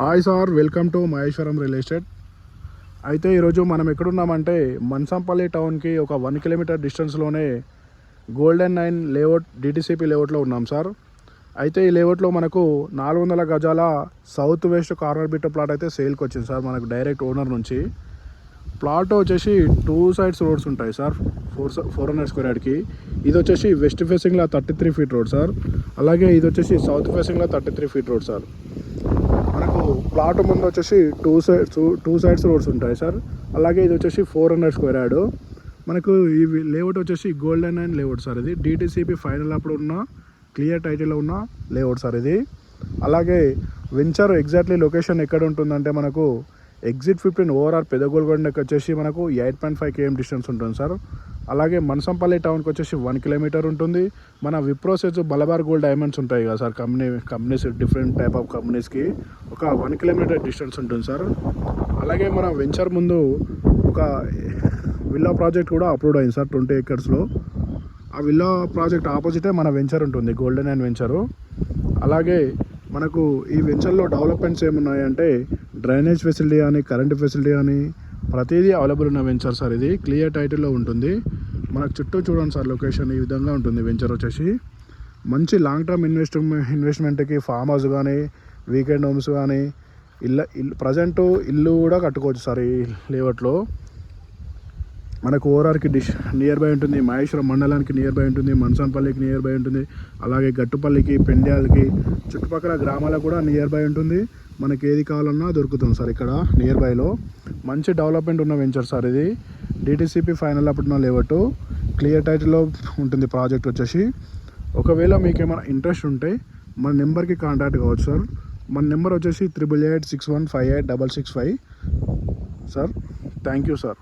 Hi sir, welcome to Maheshwaram real estate. అయితే ఈరోజు మనం ఎక్కడున్నామంటే మన్సంపల్లి టౌన్కి ఒక 1 కిలోమీటర్ డిస్టెన్స్లోనే గోల్డెన్ 9 లేఅవుట్ డిటిసిపి లేఅవుట్లో ఉన్నాం సార్. అయితే ఈ లేఅవుట్లో మనకు 400 గజాల south west corner bit plot అయితే సేల్కి వచ్చింది సార్. మనకు డైరెక్ట్ ఓనర్ నుంచి ప్లాట్ వచ్చేసి 2 సైడ్స్ రోడ్స్ ఉంటాయి సార్. 400 స్క్వేర్ యార్డ్కి. ఇది వచ్చేసి వెస్ట్ ఫేసింగ్లో 33 ఫీట్ రోడ్ సార్. అలాగే ఇది వచ్చేసి సౌత్ ఫేసింగ్లో 33 ఫీట్ రోడ్ సార్. మనకు ప్లాట్ ముందు వచ్చేసి 2 సైడ్స్ రోడ్స్ ఉంటాయి సార్. అలాగే ఇది వచ్చేసి 400 స్క్వేర్ యార్డ్. మనకు ఈ లేఅవుట్ వచ్చేసి గోల్డెన్ 9 లేఅవుట్ సార్. ఇది డిటిసిపి ఫైనల్ అప్పుడు ఉన్న క్లియర్ టైటిల్లో ఉన్న లేఅవుట్ సార్ ఇది. అలాగే వెంచర్ ఎగ్జాక్ట్లీ లొకేషన్ ఎక్కడ ఉంటుందంటే మనకు ఎగ్జిట్ 15 ఓవరాల్ పెదగోల్గొండకి వచ్చేసి మనకు 8.5 km డిస్టెన్స్ ఉంటుంది సార్. అలాగే మన్సంపల్లి టౌన్కి వచ్చేసి 1 కిలోమీటర్ ఉంటుంది. మన విప్రోసెస్ బలబార్ గోల్డ్ డైమండ్స్ ఉంటాయి కదా sir, companies different type of కంపెనీస్కి ఒక 1 కిలోమీటర్ డిస్టెన్స్ ఉంటుంది సార్. అలాగే మన వెంచర్ ముందు ఒక విల్లా ప్రాజెక్ట్ కూడా అప్రూవ్ అయింది సార్ 20 acresలో. ఆ విల్లా ప్రాజెక్ట్ ఆపోజిటే మన వెంచర్ ఉంటుంది, గోల్డెన్ 9 వెంచరు. అలాగే మనకు ఈ వెంచర్లో డెవలప్మెంట్స్ ఏమున్నాయంటే డ్రైనేజ్ ఫెసిలిటీ కానీ కరెంట్ ఫెసిలిటీ కానీ ప్రతిదీ అవైలబుల్ ఉన్న వెంచర్ సార్. ఇది క్లియర్ టైటిల్లో ఉంటుంది. మనకు చుట్టూ చూడండి సార్, లొకేషన్ ఈ విధంగా ఉంటుంది. వెంచర్ వచ్చేసి మంచి లాంగ్ టర్మ్ ఇన్వెస్ట్మెంట్కి ఫామ్ హౌస్ కానీ వీకెండ్ హోమ్స్ కానీ ఇల్లు ప్రజెంట్ ఇల్లు కూడా కట్టుకోవచ్చు సార్ ఈ లేఅవుట్లో. మనకు ఓఆర్ఆర్కి నియర్ బై ఉంటుంది, మహేశ్వరం మండలానికి నియర్ బై ఉంటుంది, మన్సంపల్లికి నియర్ బై ఉంటుంది, అలాగే గట్టుపల్లికి పెండ్యాలకి చుట్టుపక్కల గ్రామాలకు కూడా నియర్ బై ఉంటుంది. మనకి ఏది కావాలన్నా దొరుకుతుంది సార్ ఇక్కడ నియర్ బైలో. మంచి డెవలప్మెంట్ ఉన్న వెంచర్ సార్ ఇది. డిటిసిపి ఫైనల్ అప్పుడున్న లేఅవుట్ క్లియర్ టైటిల్లో ఉంటుంది ప్రాజెక్ట్ వచ్చేసి. ఒకవేళ మీకు ఏమైనా ఇంట్రెస్ట్ ఉంటే మన నెంబర్కి కాంటాక్ట్ కావచ్చు సార్. మన నెంబర్ వచ్చేసి 8886158665 సార్. Thank you sir.